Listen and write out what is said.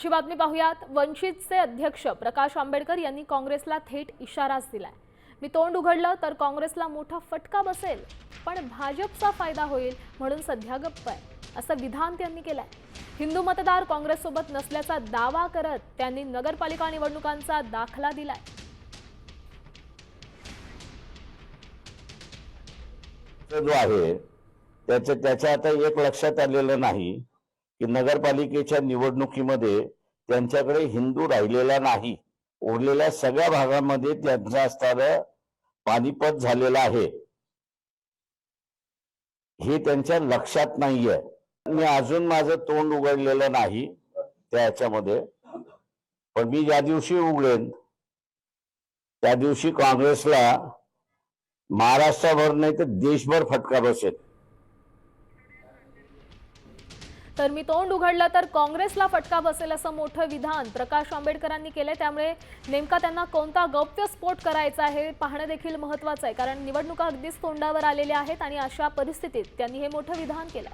पुढची बातमी पाहूयात। वंचितचे अध्यक्ष प्रकाश आंबेडकर यांनी काँग्रेसला थेट इशाराच दिलाय। मी तोंड उघडलं तर काँग्रेसला मोठा फटका बसेल, पण भाजपचा फायदा होईल म्हणून सध्या गप्प आहे, असं विधान त्यांनी केलंय। हिंदू मतदार काँग्रेससोबत नसल्याचा दावा करत त्यांनी नगरपालिका निवडणुकांचा दाखला दिलाय। जो आहे त्याच्या आता एक लक्षात आलेलं नाही की नगरपालिकेच्या निवडणुकीमध्ये त्यांच्याकडे हिंदू राहिलेला नाही। उरलेल्या सगळ्या भागामध्ये त्यांचा असणारा पानिपत झालेला आहे, हे त्यांच्या लक्षात नाहीये। मी अजून माझं तोंड उघडलेलं नाही त्याच्यामध्ये, पण मी ज्या दिवशी उघडेन त्या दिवशी काँग्रेसला महाराष्ट्रभर नाही तर देशभर फटका बसेल। तर मी तोंड उघडलं तर काँग्रेसला फटका बसेल असं मोठं विधान प्रकाश आंबेडकरांनी केले। त्यामुळे नेमका त्यांना कोणता गौप्यस्फोट करायचा आहे हे पाहणं देखील महत्त्वाचं आहे, कारण निवडणुका अगदीच तोंडावर आलेल्या आहेत आणि अशा परिस्थितीत त्यांनी हे मोठं विधान केलं।